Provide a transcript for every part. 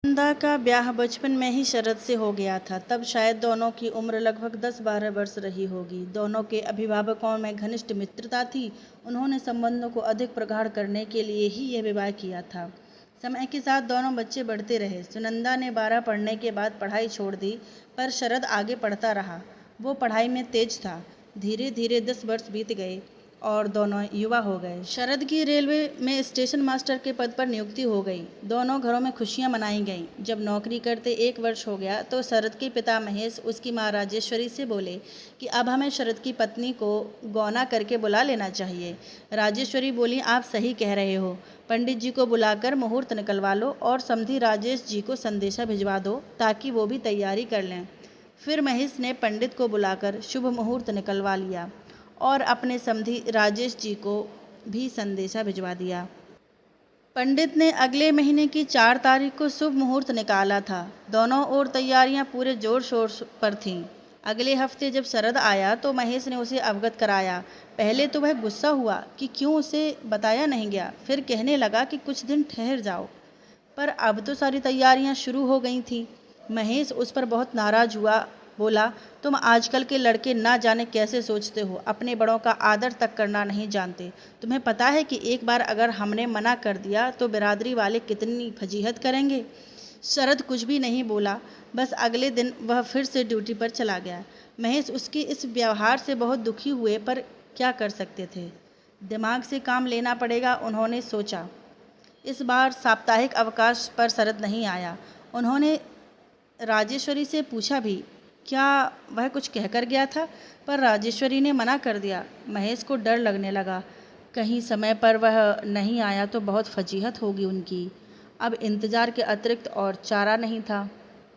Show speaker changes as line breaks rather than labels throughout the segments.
नंदा का ब्याह बचपन में ही शरद से हो गया था। तब शायद दोनों की उम्र लगभग 10-12 वर्ष रही होगी। दोनों के अभिभावकों में घनिष्ठ मित्रता थी। उन्होंने संबंधों को अधिक प्रगाढ़ करने के लिए ही यह विवाह किया था। समय के साथ दोनों बच्चे बढ़ते रहे। सुनंदा ने 12 पढ़ने के बाद पढ़ाई छोड़ दी, पर शरद आगे पढ़ता रहा। वो पढ़ाई में तेज था। धीरे धीरे 10 वर्ष बीत गए और दोनों युवा हो गए। शरद की रेलवे में स्टेशन मास्टर के पद पर नियुक्ति हो गई। दोनों घरों में खुशियां मनाई गईं। जब नौकरी करते 1 वर्ष हो गया तो शरद के पिता महेश उसकी मां राजेश्वरी से बोले कि अब हमें शरद की पत्नी को गौना करके बुला लेना चाहिए। राजेश्वरी बोली, आप सही कह रहे हो। पंडित जी को बुलाकर मुहूर्त निकलवा लो और समधी राजेश जी को संदेशा भिजवा दो ताकि वो भी तैयारी कर लें। फिर महेश ने पंडित को बुलाकर शुभ मुहूर्त निकलवा लिया और अपने समधी राजेश जी को भी संदेशा भिजवा दिया। पंडित ने अगले महीने की 4 तारीख को शुभ मुहूर्त निकाला था। दोनों ओर तैयारियां पूरे जोर शोर पर थीं। अगले हफ्ते जब शरद आया तो महेश ने उसे अवगत कराया। पहले तो वह गुस्सा हुआ कि क्यों उसे बताया नहीं गया। फिर कहने लगा कि कुछ दिन ठहर जाओ, पर अब तो सारी तैयारियां शुरू हो गई थीं। महेश उस पर बहुत नाराज हुआ। बोला, तुम आजकल के लड़के ना जाने कैसे सोचते हो, अपने बड़ों का आदर तक करना नहीं जानते। तुम्हें पता है कि एक बार अगर हमने मना कर दिया तो बिरादरी वाले कितनी फजीहत करेंगे। शरद कुछ भी नहीं बोला। बस अगले दिन वह फिर से ड्यूटी पर चला गया। महेश उसके इस व्यवहार से बहुत दुखी हुए, पर क्या कर सकते थे। दिमाग से काम लेना पड़ेगा, उन्होंने सोचा। इस बार साप्ताहिक अवकाश पर शरद नहीं आया। उन्होंने राजेश्वरी से पूछा भी क्या वह कुछ कहकर गया था, पर राजेश्वरी ने मना कर दिया। महेश को डर लगने लगा, कहीं समय पर वह नहीं आया तो बहुत फजीहत होगी उनकी। अब इंतज़ार के अतिरिक्त और चारा नहीं था।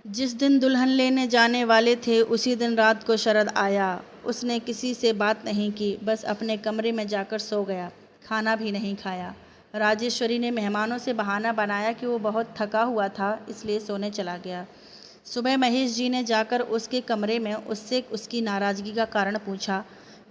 जिस दिन दुल्हन लेने जाने वाले थे उसी दिन रात को शरद आया। उसने किसी से बात नहीं की, बस अपने कमरे में जाकर सो गया। खाना भी नहीं खाया। राजेश्वरी ने मेहमानों से बहाना बनाया कि वो बहुत थका हुआ था, इसलिए सोने चला गया। सुबह महेश जी ने जाकर उसके कमरे में उससे उसकी नाराज़गी का कारण पूछा।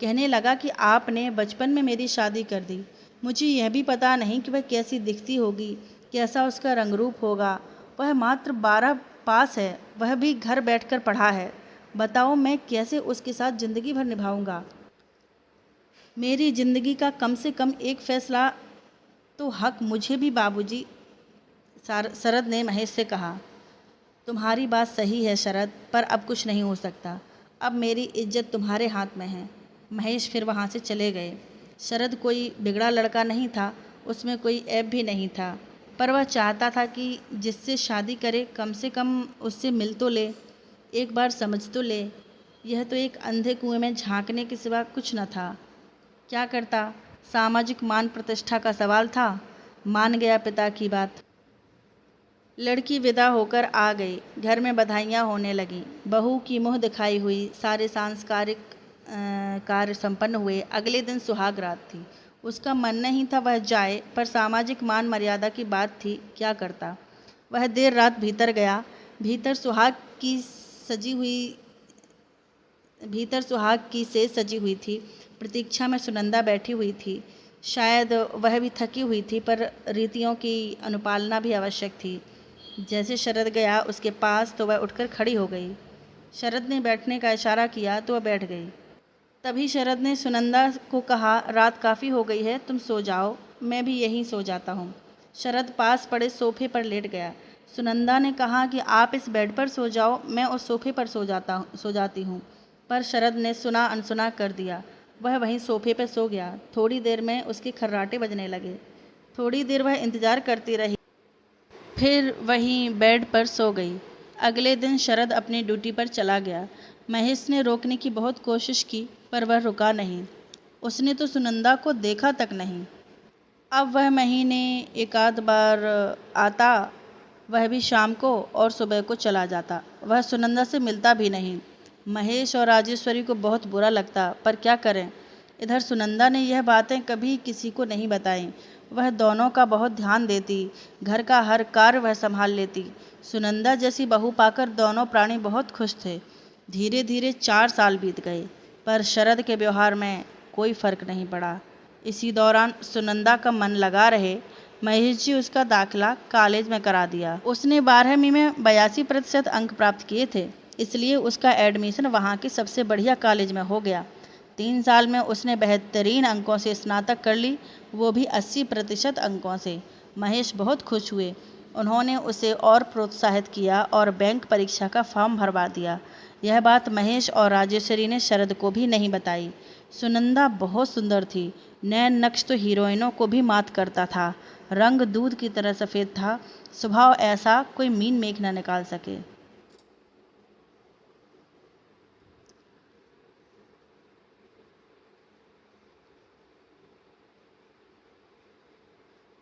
कहने लगा कि आपने बचपन में मेरी शादी कर दी। मुझे यह भी पता नहीं कि वह कैसी दिखती होगी, कैसा उसका रंग रूप होगा। वह मात्र 12 पास है, वह भी घर बैठकर पढ़ा है। बताओ मैं कैसे उसके साथ ज़िंदगी भर निभाऊंगा। मेरी ज़िंदगी का कम से कम एक फैसला तो हक मुझे भी बाबूजी। शरद ने महेश से कहा। तुम्हारी बात सही है शरद, पर अब कुछ नहीं हो सकता। अब मेरी इज्जत तुम्हारे हाथ में है। महेश फिर वहाँ से चले गए। शरद कोई बिगड़ा लड़का नहीं था, उसमें कोई ऐब भी नहीं था, पर वह चाहता था कि जिससे शादी करे कम से कम उससे मिल तो ले, एक बार समझ तो ले। यह तो एक अंधे कुएं में झांकने के सिवा कुछ न था। क्या करता। सामाजिक मान प्रतिष्ठा का सवाल था। मान गया पिता की बात। लड़की विदा होकर आ गई। घर में बधाइयाँ होने लगीं। बहू की मुँह दिखाई हुई। सारे सांस्कारिक कार्य संपन्न हुए। अगले दिन सुहाग रात थी। उसका मन नहीं था वह जाए, पर सामाजिक मान मर्यादा की बात थी, क्या करता। वह देर रात भीतर गया। भीतर सुहाग की सेज सजी हुई थी। प्रतीक्षा में सुनंदा बैठी हुई थी। शायद वह भी थकी हुई थी, पर रीतियों की अनुपालना भी आवश्यक थी। जैसे शरद गया उसके पास तो वह उठकर खड़ी हो गई। शरद ने बैठने का इशारा किया तो वह बैठ गई। तभी शरद ने सुनंदा को कहा, रात काफ़ी हो गई है, तुम सो जाओ, मैं भी यहीं सो जाता हूँ। शरद पास पड़े सोफे पर लेट गया। सुनंदा ने कहा कि आप इस बेड पर सो जाओ, मैं उस सोफे पर सो जाती हूँ, पर शरद ने सुना अनसुना कर दिया। वह वहीं सोफे पर सो गया। थोड़ी देर में उसके खर्राटे बजने लगे। थोड़ी देर वह इंतज़ार करती रही, फिर वहीं बेड पर सो गई। अगले दिन शरद अपनी ड्यूटी पर चला गया। महेश ने रोकने की बहुत कोशिश की, पर वह रुका नहीं। उसने तो सुनंदा को देखा तक नहीं। अब वह महीने एक आध बार आता, वह भी शाम को, और सुबह को चला जाता। वह सुनंदा से मिलता भी नहीं। महेश और राजेश्वरी को बहुत बुरा लगता, पर क्या करें। इधर सुनंदा ने यह बातें कभी किसी को नहीं बताईं। वह दोनों का बहुत ध्यान देती। घर का हर कार्य वह संभाल लेती। सुनंदा जैसी बहू पाकर दोनों प्राणी बहुत खुश थे। धीरे धीरे 4 साल बीत गए, पर शरद के व्यवहार में कोई फर्क नहीं पड़ा। इसी दौरान सुनंदा का मन लगा रहे, महेश जी उसका दाखिला कॉलेज में करा दिया। उसने 12वीं में 82% अंक प्राप्त किए थे, इसलिए उसका एडमिशन वहाँ के सबसे बढ़िया कॉलेज में हो गया। 3 साल में उसने बेहतरीन अंकों से स्नातक कर ली, वो भी 80% अंकों से। महेश बहुत खुश हुए। उन्होंने उसे और प्रोत्साहित किया और बैंक परीक्षा का फॉर्म भरवा दिया। यह बात महेश और राजेश्वरी ने शरद को भी नहीं बताई। सुनंदा बहुत सुंदर थी। नैन नक्श तो हीरोइनों को भी मात करता था। रंग दूध की तरह सफ़ेद था। स्वभाव ऐसा कोई मीन मेख न निकाल सके।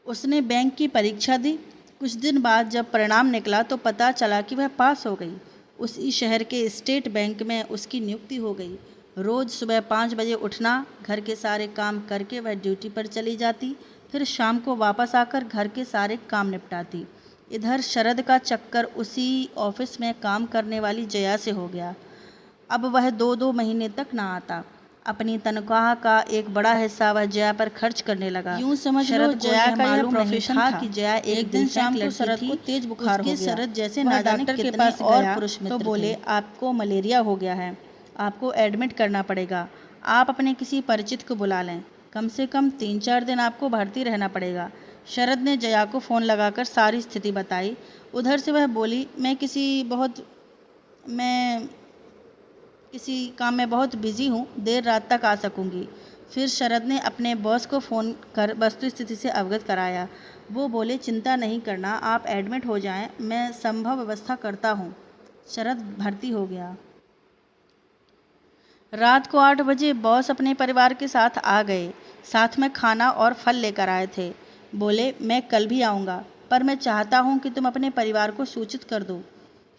उसने बैंक की परीक्षा दी। कुछ दिन बाद जब परिणाम निकला तो पता चला कि वह पास हो गई। उसी शहर के स्टेट बैंक में उसकी नियुक्ति हो गई। रोज़ सुबह 5 बजे उठना, घर के सारे काम करके वह ड्यूटी पर चली जाती, फिर शाम को वापस आकर घर के सारे काम निपटाती। इधर शरद का चक्कर उसी ऑफिस में काम करने वाली जया से हो गया। अब वह 2-2 महीने तक ना आता। अपनी तनख्वाह का एक बड़ा हिस्सा वह जया पर खर्च करने लगा। यूं समझ लो जया का यह प्रोफेशन था कि जया एक दिन शाम को शरद को तेज बुखार हो गया। शरद जैसे ना जाने कितने के पास और पुरुष मित्र तो बोले, आपको मलेरिया हो गया है, आपको एडमिट करना पड़ेगा। आप अपने किसी परिचित को बुला लें, कम से कम 3-4 दिन आपको भर्ती रहना पड़ेगा। शरद ने जया को फ़ोन लगाकर सारी स्थिति बताई। उधर से वह बोली, मैं किसी काम में बहुत बिजी हूँ, देर रात तक आ सकूँगी। फिर शरद ने अपने बॉस को फ़ोन कर वस्तुस्थिति से अवगत कराया। वो बोले, चिंता नहीं करना, आप एडमिट हो जाएं, मैं संभव व्यवस्था करता हूँ। शरद भर्ती हो गया। रात को 8 बजे बॉस अपने परिवार के साथ आ गए। साथ में खाना और फल लेकर आए थे। बोले, मैं कल भी आऊँगा, पर मैं चाहता हूँ कि तुम अपने परिवार को सूचित कर दो।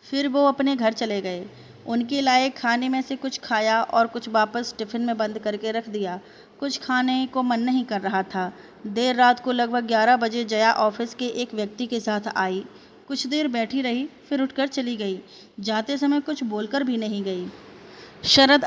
फिर वो अपने घर चले गए। उनके लाए खाने में से कुछ खाया और कुछ वापस टिफ़िन में बंद करके रख दिया। कुछ खाने को मन नहीं कर रहा था। देर रात को लगभग 11 बजे जया ऑफिस के एक व्यक्ति के साथ आई। कुछ देर बैठी रही, फिर उठकर चली गई। जाते समय कुछ बोलकर भी नहीं गई। शरद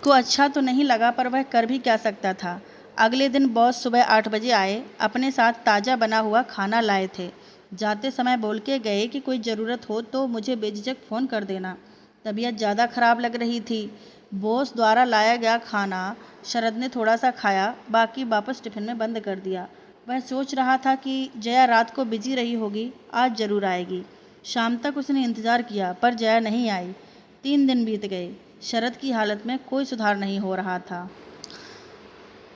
को अच्छा तो नहीं लगा, पर वह कर भी क्या सकता था। अगले दिन बॉस सुबह 8 बजे आए। अपने साथ ताज़ा बना हुआ खाना लाए थे। जाते समय बोल के गए कि कोई ज़रूरत हो तो मुझे बेझिझक फ़ोन कर देना। तबीयत ज़्यादा खराब लग रही थी। बॉस द्वारा लाया गया खाना शरद ने थोड़ा सा खाया, बाकी वापस टिफ़िन में बंद कर दिया। वह सोच रहा था कि जया रात को बिजी रही होगी, आज ज़रूर आएगी। शाम तक उसने इंतज़ार किया, पर जया नहीं आई। 3 दिन बीत गए। शरद की हालत में कोई सुधार नहीं हो रहा था।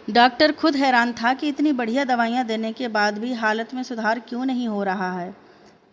डॉक्टर खुद हैरान था कि इतनी बढ़िया दवाइयाँ देने के बाद भी हालत में सुधार क्यों नहीं हो रहा है।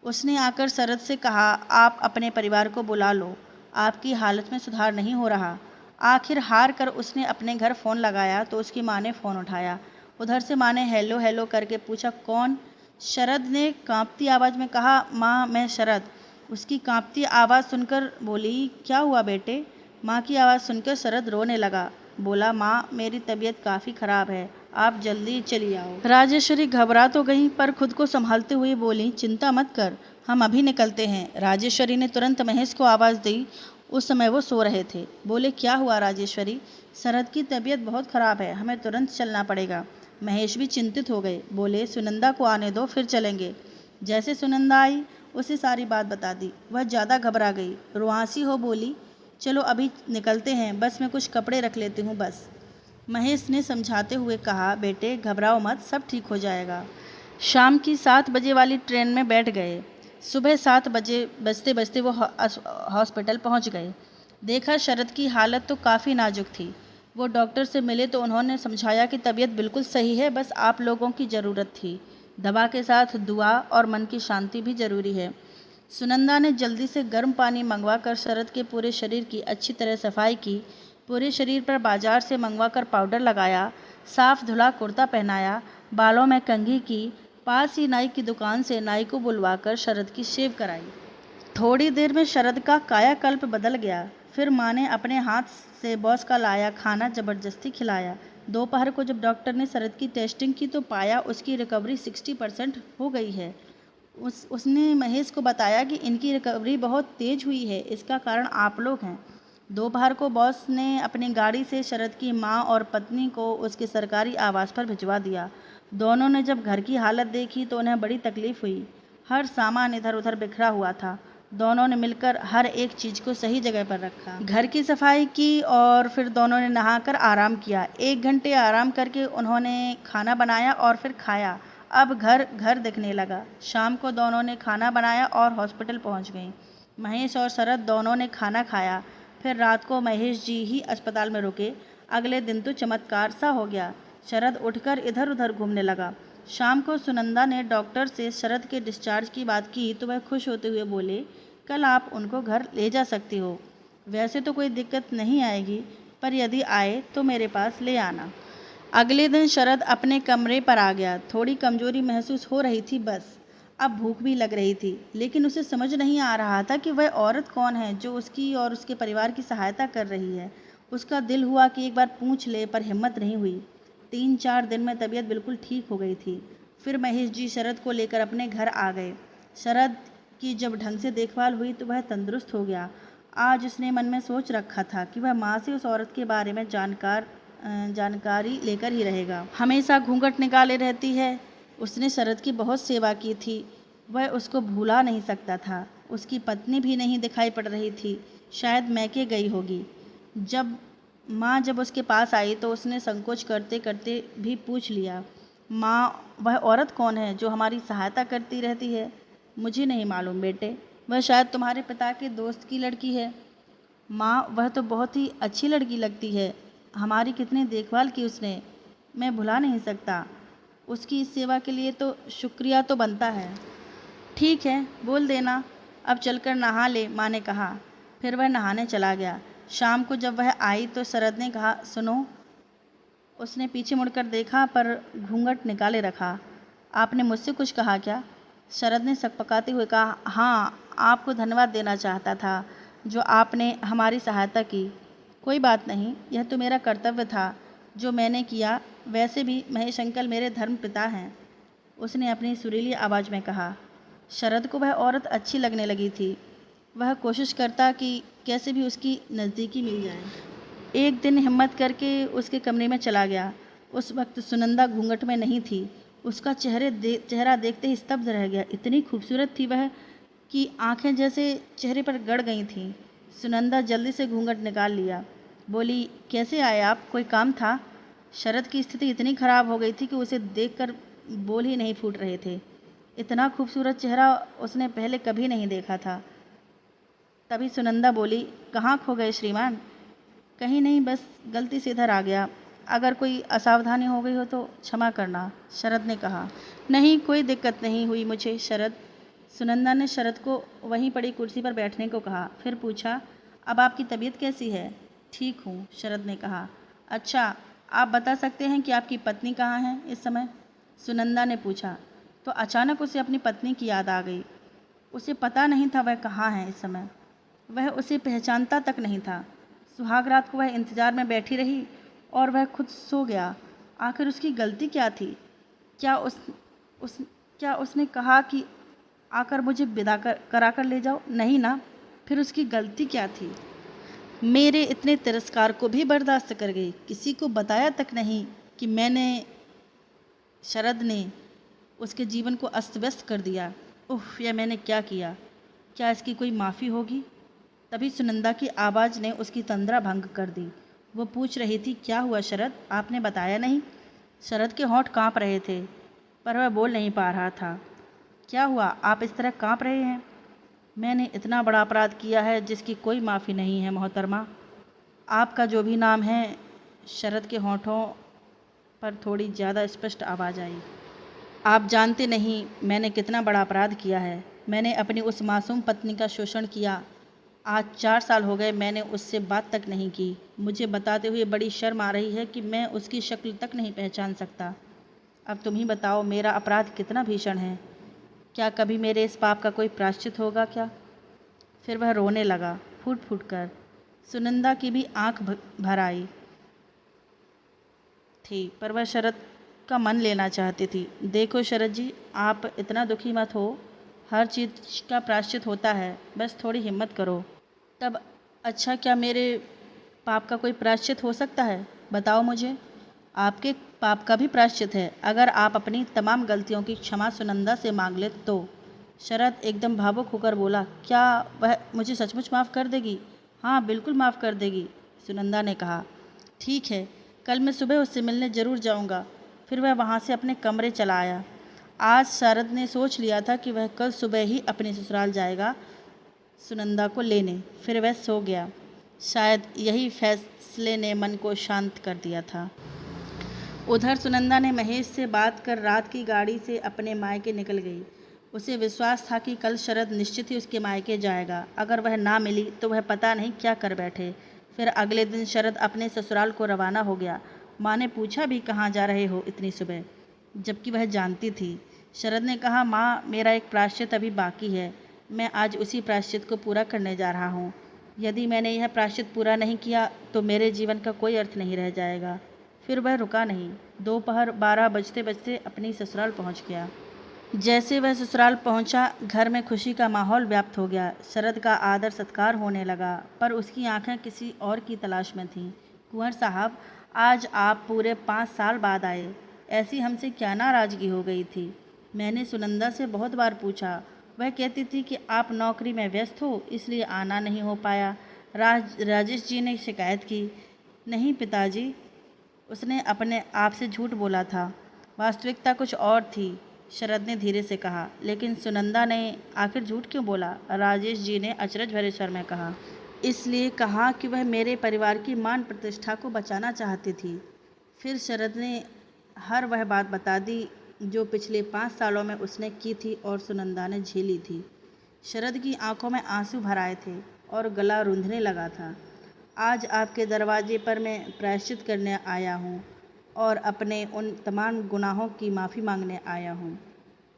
उसने आकर शरद से कहा, आप अपने परिवार को बुला लो, आपकी हालत में सुधार नहीं हो रहा। आखिर हार कर उसने अपने घर फ़ोन लगाया तो उसकी माँ ने फ़ोन उठाया। उधर से माँ ने हेलो हेलो करके पूछा, कौन? शरद ने कांपती आवाज़ में कहा, माँ मैं शरद। उसकी कांपती आवाज़ सुनकर बोली, क्या हुआ बेटे? माँ की आवाज़ सुनकर शरद रोने लगा। बोला, माँ मेरी तबीयत काफ़ी ख़राब है, आप जल्दी चली आओ। राजेश्वरी घबरा तो गई, पर खुद को संभालते हुए बोली, चिंता मत कर, हम अभी निकलते हैं। राजेश्वरी ने तुरंत महेश को आवाज़ दी। उस समय वो सो रहे थे। बोले, क्या हुआ राजेश्वरी? शरद की तबीयत बहुत ख़राब है, हमें तुरंत चलना पड़ेगा। महेश भी चिंतित हो गए। बोले, सुनंदा को आने दो, फिर चलेंगे। जैसे सुनंदा आई उसे सारी बात बता दी। वह ज़्यादा घबरा गई, रुआंसी हो बोली, चलो अभी निकलते हैं, बस मैं कुछ कपड़े रख लेती हूँ बस। महेश ने समझाते हुए कहा, बेटे घबराओ मत, सब ठीक हो जाएगा। शाम की 7 बजे वाली ट्रेन में बैठ गए। सुबह 7 बजे बजते बजते वो हॉस्पिटल पहुँच गए। देखा शरद की हालत तो काफ़ी नाजुक थी। वो डॉक्टर से मिले तो उन्होंने समझाया कि तबीयत बिल्कुल सही है, बस आप लोगों की ज़रूरत थी। दवा के साथ दुआ और मन की शांति भी ज़रूरी है। सुनंदा ने जल्दी से गर्म पानी मंगवाकर शरद के पूरे शरीर की अच्छी तरह सफाई की। पूरे शरीर पर बाजार से मंगवाकर पाउडर लगाया, साफ धुला कुर्ता पहनाया, बालों में कंघी की। पास ही नाई की दुकान से नाई को बुलवाकर शरद की शेव कराई। थोड़ी देर में शरद का कायाकल्प बदल गया। फिर माँ ने अपने हाथ से बॉस का लाया खाना जबरदस्ती खिलाया। दोपहर को जब डॉक्टर ने शरद की टेस्टिंग की तो पाया उसकी रिकवरी 60% हो गई है। उसने महेश को बताया कि इनकी रिकवरी बहुत तेज़ हुई है, इसका कारण आप लोग हैं। दोपहर को बॉस ने अपनी गाड़ी से शरद की माँ और पत्नी को उसके सरकारी आवास पर भिजवा दिया। दोनों ने जब घर की हालत देखी तो उन्हें बड़ी तकलीफ हुई। हर सामान इधर उधर बिखरा हुआ था। दोनों ने मिलकर हर एक चीज़ को सही जगह पर रखा, घर की सफाई की और फिर दोनों ने नहाकर आराम किया। 1 घंटे आराम करके उन्होंने खाना बनाया और फिर खाया। अब घर घर दिखने लगा। शाम को दोनों ने खाना बनाया और हॉस्पिटल पहुंच गईं। महेश और शरद दोनों ने खाना खाया। फिर रात को महेश जी ही अस्पताल में रुके। अगले दिन तो चमत्कार सा हो गया। शरद उठकर इधर उधर घूमने लगा। शाम को सुनंदा ने डॉक्टर से शरद के डिस्चार्ज की बात की तो वह खुश होते हुए बोले, कल आप उनको घर ले जा सकती हो। वैसे तो कोई दिक्कत नहीं आएगी, पर यदि आए तो मेरे पास ले आना। अगले दिन शरद अपने कमरे पर आ गया। थोड़ी कमजोरी महसूस हो रही थी बस। अब भूख भी लग रही थी, लेकिन उसे समझ नहीं आ रहा था कि वह औरत कौन है जो उसकी और उसके परिवार की सहायता कर रही है। उसका दिल हुआ कि एक बार पूछ ले, पर हिम्मत नहीं हुई। 3-4 दिन में तबीयत बिल्कुल ठीक हो गई थी। फिर महेश जी शरद को लेकर अपने घर आ गए। शरद की जब ढंग से देखभाल हुई तो वह तंदुरुस्त हो गया। आज उसने मन में सोच रखा था कि वह माँ से उस औरत के बारे में जानकारी लेकर ही रहेगा। हमेशा घूंघट निकाले रहती है। उसने शरद की बहुत सेवा की थी। वह उसको भूला नहीं सकता था। उसकी पत्नी भी नहीं दिखाई पड़ रही थी। शायद मैके गई होगी। जब उसके पास आई तो उसने संकोच करते करते भी पूछ लिया, माँ, वह औरत कौन है जो हमारी सहायता करती रहती है? मुझे नहीं मालूम बेटे। वह शायद तुम्हारे पिता के दोस्त की लड़की है। माँ, वह तो बहुत ही अच्छी लड़की लगती है। हमारी कितनी देखभाल की उसने, मैं भुला नहीं सकता। उसकी इस सेवा के लिए तो शुक्रिया तो बनता है। ठीक है, बोल देना। अब चलकर नहा ले, माँ ने कहा। फिर वह नहाने चला गया। शाम को जब वह आई तो शरद ने कहा, सुनो। उसने पीछे मुड़कर देखा पर घूंघट निकाले रखा। आपने मुझसे कुछ कहा क्या? शरद ने सकपकाते हुए कहा, हाँ, आपको धन्यवाद देना चाहता था जो आपने हमारी सहायता की। कोई बात नहीं, यह तो मेरा कर्तव्य था जो मैंने किया। वैसे भी महेश अंकल मेरे धर्म पिता हैं, उसने अपनी सुरीली आवाज़ में कहा। शरद को वह औरत अच्छी लगने लगी थी। वह कोशिश करता कि कैसे भी उसकी नज़दीकी मिल जाए। एक दिन हिम्मत करके उसके कमरे में चला गया। उस वक्त सुनंदा घूंघट में नहीं थी। उसका चेहरा देखते ही स्तब्ध रह गया। इतनी खूबसूरत थी वह कि आंखें जैसे चेहरे पर गड़ गई थीं। सुनंदा जल्दी से घूंघट निकाल लिया। बोली, कैसे आए आप? कोई काम था? शरद की स्थिति इतनी खराब हो गई थी कि उसे देखकर बोल ही नहीं फूट रहे थे। इतना खूबसूरत चेहरा उसने पहले कभी नहीं देखा था। तभी सुनंदा बोली, कहाँ खो गए श्रीमान? कहीं नहीं, बस गलती से इधर आ गया। अगर कोई असावधानी हो गई हो तो क्षमा करना, शरद ने कहा। नहीं, कोई दिक्कत नहीं हुई मुझे शरद। सुनंदा ने शरद को वहीं पड़ी कुर्सी पर बैठने को कहा। फिर पूछा, अब आपकी तबीयत कैसी है? ठीक हूँ, शरद ने कहा। अच्छा, आप बता सकते हैं कि आपकी पत्नी कहाँ है इस समय? सुनंदा ने पूछा। तो अचानक उसे अपनी पत्नी की याद आ गई। उसे पता नहीं था वह कहाँ है इस समय। वह उसे पहचानता तक नहीं था। सुहाग रात को वह इंतजार में बैठी रही और वह खुद सो गया। आखिर उसकी गलती क्या थी? क्या उसने कहा कि आकर मुझे विदा कराकर ले जाओ? नहीं ना। फिर उसकी गलती क्या थी? मेरे इतने तिरस्कार को भी बर्दाश्त कर गई। किसी को बताया तक नहीं कि शरद ने उसके जीवन को अस्त व्यस्त कर दिया। उफ, यह मैंने क्या किया? क्या इसकी कोई माफ़ी होगी? तभी सुनंदा की आवाज़ ने उसकी तंद्रा भंग कर दी। वो पूछ रही थी, क्या हुआ शरद? आपने बताया नहीं? शरद के होंठ कांप रहे थे, पर वह बोल नहीं पा रहा था। क्या हुआ, आप इस तरह कांप रहे हैं? मैंने इतना बड़ा अपराध किया है जिसकी कोई माफ़ी नहीं है मोहतरमा। आपका जो भी नाम है। शरद के होंठों पर थोड़ी ज़्यादा स्पष्ट आवाज़ आई। आप जानते नहीं मैंने कितना बड़ा अपराध किया है। मैंने अपनी उस मासूम पत्नी का शोषण किया। आज 4 साल हो गए मैंने उससे बात तक नहीं की। मुझे बताते हुए बड़ी शर्म आ रही है कि मैं उसकी शक्ल तक नहीं पहचान सकता। अब तुम ही बताओ, मेरा अपराध कितना भीषण है? क्या कभी मेरे इस पाप का कोई प्रायश्चित होगा क्या? फिर वह रोने लगा, फूट फूट कर। सुनंदा की भी आंख भर आई थी, पर वह शरद का मन लेना चाहती थी। देखो शरद जी, आप इतना दुखी मत हो। हर चीज़ का प्रायश्चित होता है, बस थोड़ी हिम्मत करो। तब अच्छा, क्या मेरे पाप का कोई प्रायश्चित हो सकता है? बताओ मुझे। आपके पाप का भी प्रायश्चित है। अगर आप अपनी तमाम गलतियों की क्षमा सुनंदा से मांग ले तो। शरद एकदम भावुक होकर बोला, क्या वह मुझे सचमुच माफ़ कर देगी? हाँ, बिल्कुल माफ़ कर देगी, सुनंदा ने कहा। ठीक है, कल मैं सुबह उससे मिलने ज़रूर जाऊंगा। फिर वह वहाँ से अपने कमरे चला आया। आज शरद ने सोच लिया था कि वह कल सुबह ही अपने ससुराल जाएगा सुनंदा को लेने। फिर वह सो गया। शायद यही फैसले ने मन को शांत कर दिया था। उधर सुनंदा ने महेश से बात कर रात की गाड़ी से अपने मायके निकल गई। उसे विश्वास था कि कल शरद निश्चित ही उसके मायके जाएगा। अगर वह ना मिली तो वह पता नहीं क्या कर बैठे। फिर अगले दिन शरद अपने ससुराल को रवाना हो गया। माँ ने पूछा भी, कहाँ जा रहे हो इतनी सुबह, जबकि वह जानती थी। शरद ने कहा, माँ, मेरा एक प्रायश्चित अभी बाकी है। मैं आज उसी प्रायश्चित को पूरा करने जा रहा हूँ। यदि मैंने यह प्रायश्चित पूरा नहीं किया तो मेरे जीवन का कोई अर्थ नहीं रह जाएगा। फिर वह रुका नहीं। दोपहर 12 बजते बजते अपनी ससुराल पहुँच गया। जैसे वह ससुराल पहुंचा, घर में खुशी का माहौल व्याप्त हो गया। शरद का आदर सत्कार होने लगा, पर उसकी आंखें किसी और की तलाश में थीं। कुंवर साहब, आज आप पूरे 5 साल बाद आए। ऐसी हमसे क्या नाराज़गी हो गई थी? मैंने सुनंदा से बहुत बार पूछा। वह कहती थी कि आप नौकरी में व्यस्त हो, इसलिए आना नहीं हो पाया। राजेश जी ने शिकायत की। नहीं पिताजी, उसने अपने आप से झूठ बोला था। वास्तविकता कुछ और थी, शरद ने धीरे से कहा। लेकिन सुनंदा ने आखिर झूठ क्यों बोला? राजेश जी ने अचरज भरे स्वर में कहा। इसलिए कहा कि वह मेरे परिवार की मान प्रतिष्ठा को बचाना चाहती थी। फिर शरद ने हर वह बात बता दी जो पिछले 5 सालों में उसने की थी और सुनंदा ने झेली थी। शरद की आंखों में आंसू भर आए थे और गला रूंधने लगा था। आज आपके दरवाजे पर मैं प्रायश्चित करने आया हूँ और अपने उन तमाम गुनाहों की माफ़ी मांगने आया हूँ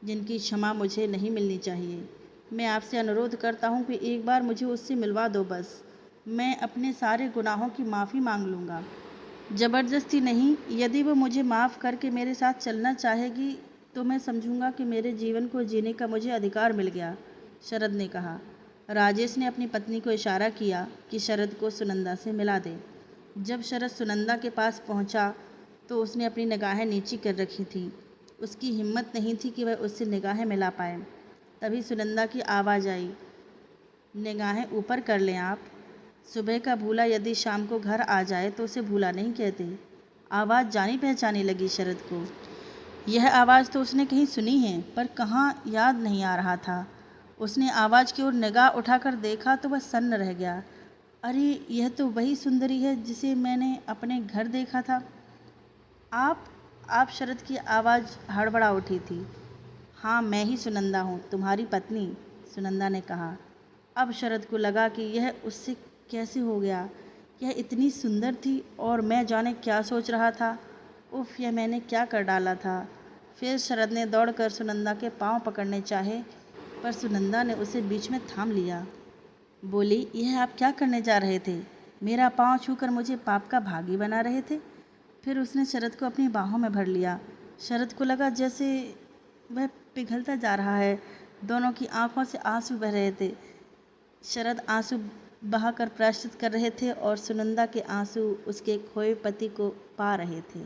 जिनकी क्षमा मुझे नहीं मिलनी चाहिए। मैं आपसे अनुरोध करता हूँ कि एक बार मुझे उससे मिलवा दो बस। मैं अपने सारे गुनाहों की माफ़ी मांग लूँगा। ज़बरदस्ती नहीं। यदि वो मुझे माफ़ करके मेरे साथ चलना चाहेगी तो मैं समझूंगा कि मेरे जीवन को जीने का मुझे अधिकार मिल गया, शरद ने कहा। राजेश ने अपनी पत्नी को इशारा किया कि शरद को सुनंदा से मिला दे। जब शरद सुनंदा के पास पहुंचा तो उसने अपनी निगाहें नीची कर रखी थी। उसकी हिम्मत नहीं थी कि वह उससे निगाहें मिला पाए। तभी सुनंदा की आवाज़ आई, निगाहें ऊपर कर लें आप। सुबह का भूला यदि शाम को घर आ जाए तो उसे भूला नहीं कहते। आवाज़ जानी पहचानी लगी शरद को। यह आवाज़ तो उसने कहीं सुनी है, पर कहाँ याद नहीं आ रहा था। उसने आवाज़ की ओर निगाह उठाकर देखा तो वह सन्न रह गया। अरे, यह तो वही सुंदरी है जिसे मैंने अपने घर देखा था। आप शरद की आवाज़ हड़बड़ा उठी थी। हाँ, मैं ही सुनंदा हूँ, तुम्हारी पत्नी, सुनंदा ने कहा। अब शरद को लगा कि यह उससे कैसे हो गया। यह इतनी सुंदर थी और मैं जाने क्या सोच रहा था। उफ, यह मैंने क्या कर डाला था। फिर शरद ने दौड़कर सुनंदा के पांव पकड़ने चाहे, पर सुनंदा ने उसे बीच में थाम लिया। बोली, यह आप क्या करने जा रहे थे? मेरा पांव छूकर मुझे पाप का भागी बना रहे थे? फिर उसने शरद को अपनी बाहों में भर लिया। शरद को लगा जैसे वह पिघलता जा रहा है। दोनों की आंखों से आंसू बह रहे थे। शरद आंसू बहाकर प्रायश्चित कर रहे थे और सुनंदा के आंसू उसके खोए पति को पा रहे थे।